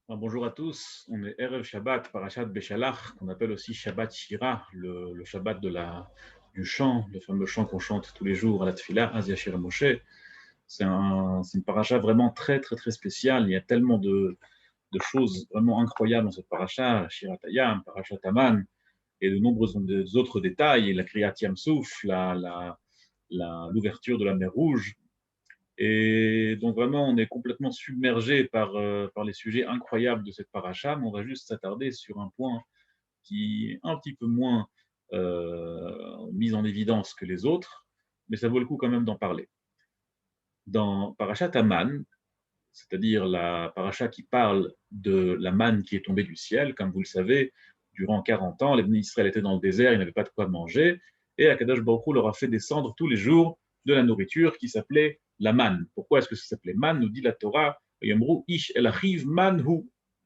Alors, bonjour à tous, on est Erev Shabbat, Parashat Beshalach, qu'on appelle aussi Shabbat Shira, le Shabbat du chant, le fameux chant qu'on chante tous les jours à la Tfilah, Az Yashir Moshe. C'est une paracha vraiment très très très spéciale, il y a tellement de choses vraiment incroyables dans cette paracha, Shirat Hayam, Parashat Aman, et de nombreux autres détails, la Kriyat Yam Souf, l'ouverture de la mer Rouge. Et donc vraiment, on est complètement submergé par les sujets incroyables de cette paracha, mais on va juste s'attarder sur un point qui est un petit peu moins mis en évidence que les autres, mais ça vaut le coup quand même d'en parler. Dans Parashat Aman, c'est-à-dire la paracha qui parle de la manne qui est tombée du ciel, comme vous le savez, durant 40 ans, les Bnei Israël étaient dans le désert, ils n'avaient pas de quoi manger, et Akadosh Baruch Hu leur a fait descendre tous les jours de la nourriture qui s'appelait la manne. Pourquoi est-ce que ça s'appelait manne? Nous dit la Torah, Yomru ish el achiv manhu.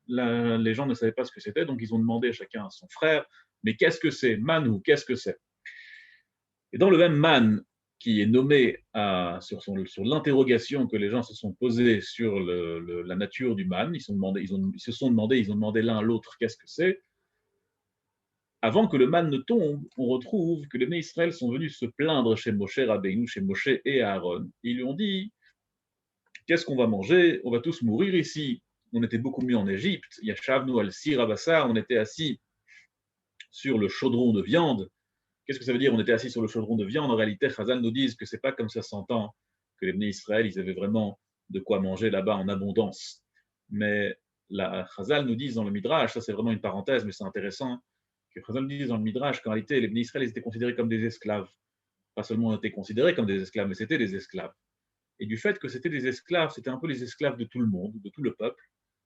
Les gens ne savaient pas ce que c'était, donc ils ont demandé chacun à son frère, mais qu'est-ce que c'est? Manhu, qu'est-ce que c'est? Et dans le même man qui est nommé sur l'interrogation que les gens se sont posées sur la nature du man, ils ont demandé l'un à l'autre qu'est-ce que c'est. Avant que le man ne tombe, on retrouve que les Bnei Israël sont venus se plaindre chez Moshe Rabbeinu, chez Moshe et Aaron. Ils lui ont dit qu'est-ce qu'on va manger? On va tous mourir ici. On était beaucoup mieux en Égypte. Yashavnu al sir on était assis sur le chaudron de viande. Qu'est-ce que ça veut dire? On était assis sur le chaudron de viande. En réalité, Chazal nous dit que c'est pas comme ça s'entend, que les Bnei Israël, ils avaient vraiment de quoi manger là-bas en abondance. Mais la Chazal nous dit dans le Midrash, ça c'est vraiment une parenthèse, mais c'est intéressant, que Chazal nous dit dans le Midrash qu'en réalité, les Bnei Israël, ils étaient considérés comme des esclaves. Pas seulement étaient considérés comme des esclaves, mais c'était des esclaves. Et du fait que c'était des esclaves, c'était un peu les esclaves de tout le monde, de tout le peuple.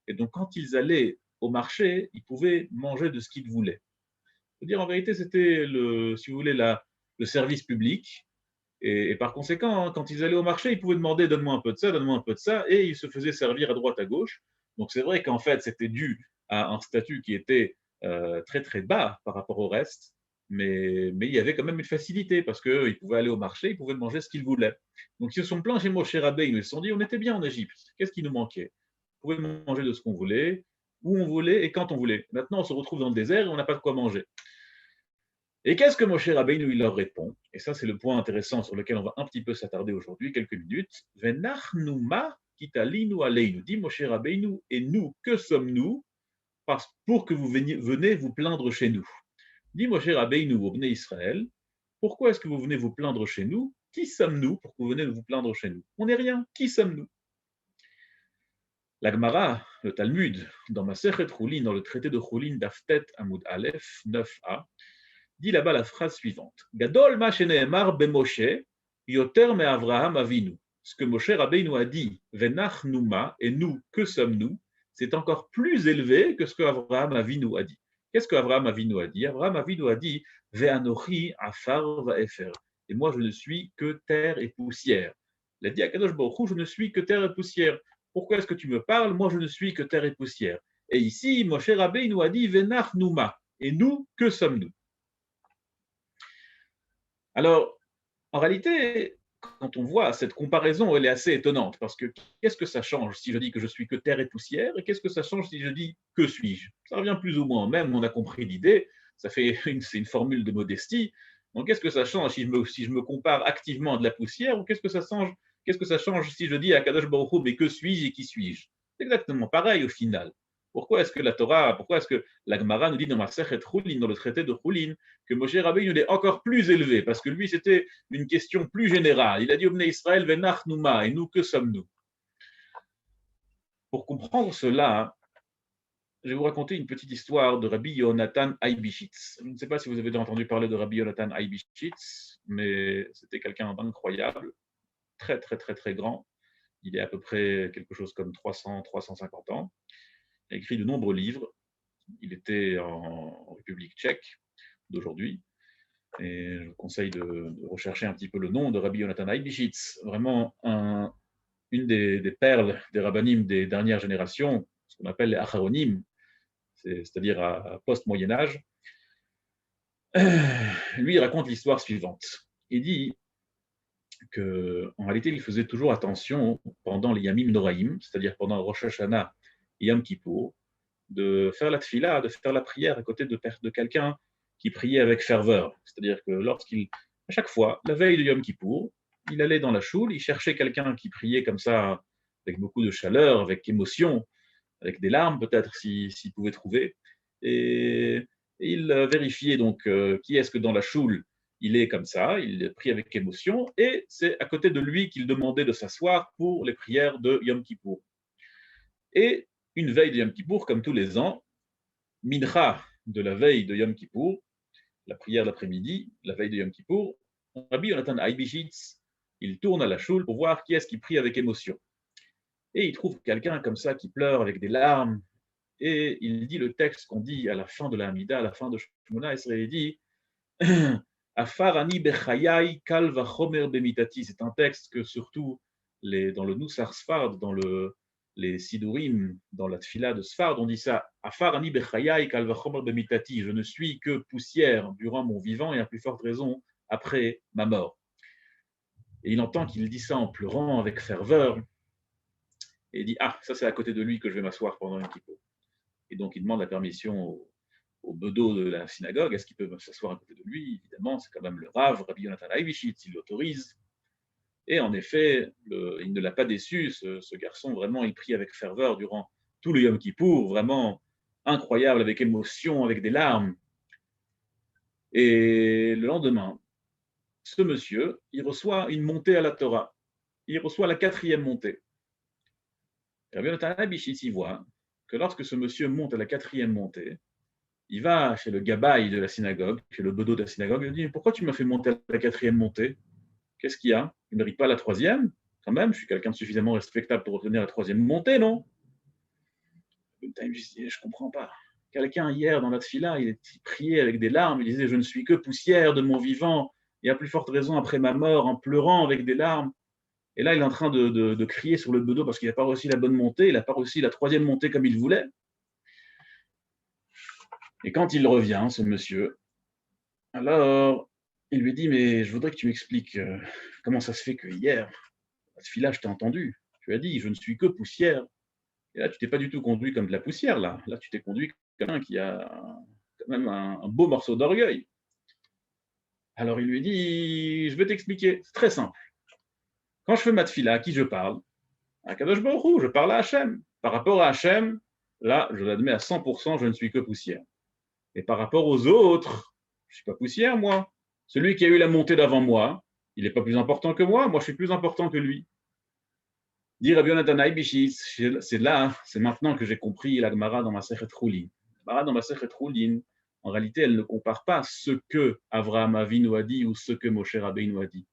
Et donc, quand ils allaient au marché, ils pouvaient manger de ce qu'ils voulaient. C'est-à-dire, en vérité, c'était, si vous voulez, le service public. Et par conséquent, hein, quand ils allaient au marché, ils pouvaient demander donne-moi un peu de ça, donne-moi un peu de ça, et ils se faisaient servir à droite, à gauche. Donc c'est vrai qu'en fait, c'était dû à un statut qui était très très bas par rapport au reste, mais il y avait quand même une facilité parce qu'ils pouvaient aller au marché, ils pouvaient manger ce qu'ils voulaient. Donc ils se sont plaints chez Moshe Rabbeinu, ils se sont dit on était bien en Égypte, qu'est-ce qui nous manquait? On pouvait manger de ce qu'on voulait, où on voulait et quand on voulait. Maintenant, on se retrouve dans le désert et on n'a pas de quoi manger. Et qu'est-ce que Moshe Rabbeinu il leur répond? Et ça, c'est le point intéressant sur lequel on va un petit peu s'attarder aujourd'hui, quelques minutes. Venachnuma kitalinu aleinu, dit Moshe Rabbeinu, et nous, que sommes-nous pour que vous venez vous plaindre chez nous? Dit Moshe Rabbeinu au Bnei Israël, pourquoi est-ce que vous venez vous plaindre chez nous? Qui sommes-nous pour que vous venez vous plaindre chez nous? On n'est rien, qui sommes-nous? La Gemara, le Talmud, dans Masechet Choulin, dans le traité de Choulin d'Aftet Amoud Aleph 9a, dit là-bas la phrase suivante. Gadol ma sheneemar bemoshe, yoter me Avraham avinu. Ce que Moshe Rabbeinu a dit, venach numa, et nous, que sommes-nous, c'est encore plus élevé que ce que Avraham Avinu a dit. Qu'est-ce que Avraham Avinu a dit? Avraham Avinu a dit, ve'anochi afar va'efer. Et moi, je ne suis que terre et poussière. Il a dit à Kadosh Baruch Hu, je ne suis que terre et poussière. Pourquoi est-ce que tu me parles? Moi, je ne suis que terre et poussière. Et ici, Moshe Rabbeinu a dit, venach numa. Et nous, que sommes-nous? Alors, en réalité, quand on voit cette comparaison, elle est assez étonnante, parce que qu'est-ce que ça change si je dis que je suis que terre et poussière, et qu'est-ce que ça change si je dis que suis-je? Ça revient plus ou moins au même, on a compris l'idée, c'est une formule de modestie. Donc qu'est-ce que ça change si je me compare activement à de la poussière, ou qu'est-ce que ça change si je dis à Kadosh Baruch Hu, mais que suis-je et qui suis-je? C'est exactement pareil au final. Pourquoi est-ce que la Gemara nous dit dans Masechet Choulin, dans le traité de Choulin, que Moshe Rabbeinu est encore plus élevé, parce que lui, c'était une question plus générale. Il a dit au Bnei Israël, Venach Nouma, et nous, que sommes-nous? Pour comprendre cela, je vais vous raconter une petite histoire de Rabbi Yonatan Aibishitz. Je ne sais pas si vous avez déjà entendu parler de Rabbi Yonatan Aibishitz, mais c'était quelqu'un d'incroyable, très, très, très, très grand. Il est à peu près quelque chose comme 300-350 ans. Il a écrit de nombreux livres. Il était en République tchèque d'aujourd'hui. Et je vous conseille de rechercher un petit peu le nom de Rabbi Yonatan Aibishitz, vraiment une des perles des rabbinim des dernières générations, ce qu'on appelle les acharonim, c'est-à-dire à post-Moyen-Âge. Lui, il raconte l'histoire suivante. Il dit qu'en réalité, il faisait toujours attention pendant les Yamim Noraïm, c'est-à-dire pendant Rosh Hashanah et Yom Kippour, de faire la tfila, de faire la prière à côté de quelqu'un qui priait avec ferveur. C'est-à-dire que à chaque fois, la veille de Yom Kippour, il allait dans la choule, il cherchait quelqu'un qui priait comme ça, avec beaucoup de chaleur, avec émotion, avec des larmes peut-être s'il pouvait trouver. Et il vérifiait donc qui est-ce que dans la choule il est comme ça, il prie avec émotion, et c'est à côté de lui qu'il demandait de s'asseoir pour les prières de Yom Kippour. Et une veille de Yom Kippour, comme tous les ans, Mincha de la veille de Yom Kippour, la prière d'après-midi, la veille de Yom Kippour, Rabbi Yonatan Aibishitz, il tourne à la choule pour voir qui est-ce qui prie avec émotion. Et il trouve quelqu'un comme ça qui pleure avec des larmes, et il dit le texte qu'on dit à la fin de la Hamida, à la fin de Shemona Esrei, il dit Afarani bechayai kal vachomer bemitati. C'est un texte que surtout dans le Nusar Sfard, les Sidurim, dans la Tfila de Sfard, on dit ça Afarani bechayai kal vachomer bemitati. Je ne suis que poussière durant mon vivant et à plus forte raison après ma mort. Et il entend qu'il dit ça en pleurant avec ferveur. Et il dit ah, ça c'est à côté de lui que je vais m'asseoir pendant un kippour. Et donc il demande la permission au bedeau de la synagogue, est-ce qu'il peut s'asseoir à côté de lui? Évidemment, c'est quand même le Rav, Rabbi Yonatan Aibishitz, il l'autorise. Et en effet, il ne l'a pas déçu, ce garçon, vraiment, il prie avec ferveur durant tout le Yom Kippour, vraiment incroyable, avec émotion, avec des larmes. Et le lendemain, ce monsieur, il reçoit une montée à la Torah. Il reçoit la 4e montée. Et Rabbi Yonatan Aibishitz y voit que lorsque ce monsieur monte à la 4e montée, il va chez le gabaï de la synagogue, chez le bedeau de la synagogue, il lui dit « Pourquoi tu m'as fait monter à la 4e montée? Qu'est-ce qu'il y a? Tu ne mérites pas la 3e? Quand même, je suis quelqu'un de suffisamment respectable pour obtenir la 3e montée, non ?» Je ne comprends pas. Quelqu'un hier dans la tfila, il priait avec des larmes, il disait « Je ne suis que poussière de mon vivant, et à plus forte raison après ma mort, en pleurant avec des larmes. » Et là, il est en train de crier sur le bedeau parce qu'il n'a pas réussi la bonne montée, il n'a pas réussi la 3e montée comme il voulait. Et quand il revient, ce monsieur, alors il lui dit, mais je voudrais que tu m'expliques comment ça se fait que hier, à ce filage, je t'ai entendu. Tu as dit, je ne suis que poussière. Et là, tu t'es pas du tout conduit comme de la poussière, là. Là, tu t'es conduit comme quelqu'un qui a quand même un beau morceau d'orgueil. Alors il lui dit, je vais t'expliquer, c'est très simple. Quand je fais ma tfila, à qui je parle? À Kadosh Baruch Hu, je parle à Hachem. Par rapport à Hachem, là, je l'admets à 100%, je ne suis que poussière. Et par rapport aux autres, je ne suis pas poussière, moi. Celui qui a eu la montée d'avant moi, il n'est pas plus important que moi je suis plus important que lui. Dit Rabbi Yonatan Aibishitz, c'est là, c'est maintenant que j'ai compris la Gemara dans Masechet Choulin. La Gemara dans Masechet Choulin, en réalité, elle ne compare pas ce que Avraham Avinu a dit ou ce que Moshe Rabbeinu a dit.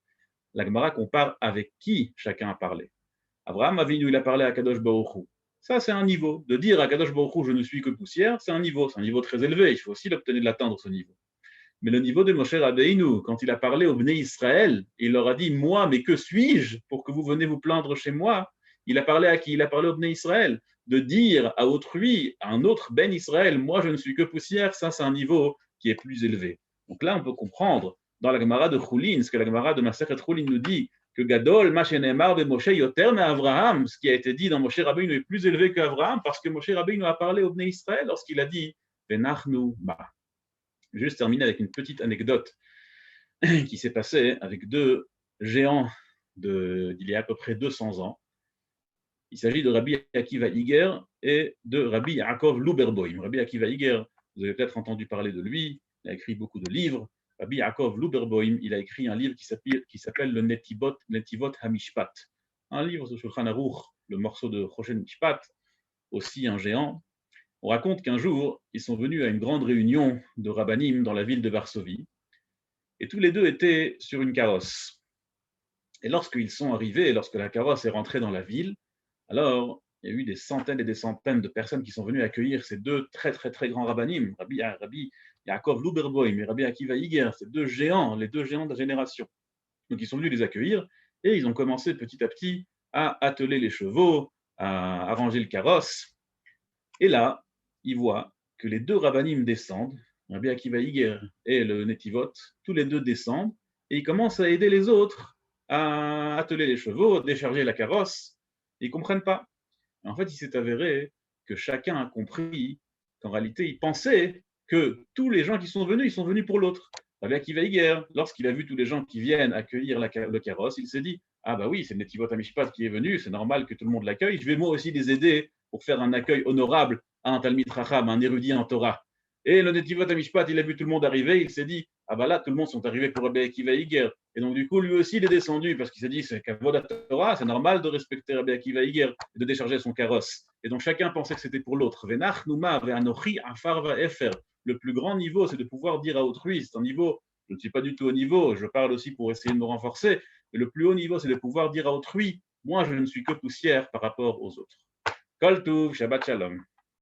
La Gemara compare avec qui chacun a parlé. Avraham Avinu, il a parlé à Kadosh Baruch Hu. Ça, c'est un niveau. De dire à Kadosh Baruch Hu, je ne suis que poussière, c'est un niveau très élevé. Il faut aussi l'obtenir de l'atteindre, ce niveau. Mais le niveau de Moshe Rabbeinu, quand il a parlé au Bnei Israël, il leur a dit, moi, mais que suis-je pour que vous venez vous plaindre chez moi? Il a parlé à qui? Il a parlé au Bnei Israël. De dire à autrui, à un autre Ben Israël, moi, je ne suis que poussière, ça, c'est un niveau qui est plus élevé. Donc là, on peut comprendre, dans la Gemara de Choulin, ce que la Gemara de Masechet Choulin nous dit, que Gadol, Mashenemar, de Moshe, Yoter, mais Avraham, ce qui a été dit dans Moshe Rabbeinu est plus élevé qu'Avraham, parce que Moshe Rabbeinu a parlé au Bnei Israël lorsqu'il a dit, Venachnu ba. Juste terminer avec une petite anecdote qui s'est passée avec 2 géants d'il y a à peu près 200 ans. Il s'agit de Rabbi Akiva Iger et de Rabbi Yaakov Luberboim. Rabbi Akiva Iger, vous avez peut-être entendu parler de lui, il a écrit beaucoup de livres. Rabbi Yaakov Luberboim, il a écrit un livre qui s'appelle le Netivot HaMishpat, un livre de Shulchan Aruch, le morceau de Choshen Mishpat, aussi un géant. On raconte qu'un jour, ils sont venus à une grande réunion de rabbanim dans la ville de Varsovie, et tous les deux étaient sur une carrosse. Et lorsqu'ils sont arrivés, lorsque la carrosse est rentrée dans la ville, alors il y a eu des centaines et des centaines de personnes qui sont venues accueillir ces 2 très très très grands rabbanim, Rabbi Yaakov Luberboim et Rabbi Akiva Iger, ces 2 géants, les 2 géants de la génération. Donc ils sont venus les accueillir, et ils ont commencé petit à petit à atteler les chevaux, à arranger le carrosse. Et là, ils voient que les 2 rabbanim descendent, Rabbi Akiva Iger et le Netivot, tous les 2 descendent, et ils commencent à aider les autres à atteler les chevaux, décharger la carrosse. Ils ne comprennent pas. En fait, il s'est avéré que chacun a compris qu'en réalité, il pensait que tous les gens qui sont venus, ils sont venus pour l'autre. Rabbi Akiva Iger, lorsqu'il a vu tous les gens qui viennent accueillir le carrosse, il s'est dit, ah bah oui, c'est Netivot Amishpat qui est venu, c'est normal que tout le monde l'accueille, je vais moi aussi les aider pour faire un accueil honorable à un Talmid Chacham, un érudit en Torah. Et le Netivot Amishpat, il a vu tout le monde arriver, il s'est dit, ah bah là, tout le monde sont arrivés pour Rabbi Akiva Iger. Et donc, du coup, lui aussi, il est descendu parce qu'il s'est dit, c'est Kavod Torah, c'est normal de respecter Rabbi Akiva Iger et de décharger son carrosse. Et donc, chacun pensait que c'était pour l'autre. Venach Numa, Ve'anochi, Afar, Va'efer. Le plus grand niveau, c'est de pouvoir dire à autrui, c'est un niveau, je ne suis pas du tout au niveau, je parle aussi pour essayer de me renforcer, mais le plus haut niveau, c'est de pouvoir dire à autrui, moi, je ne suis que poussière par rapport aux autres. Kol Tuv, Shabbat Shalom.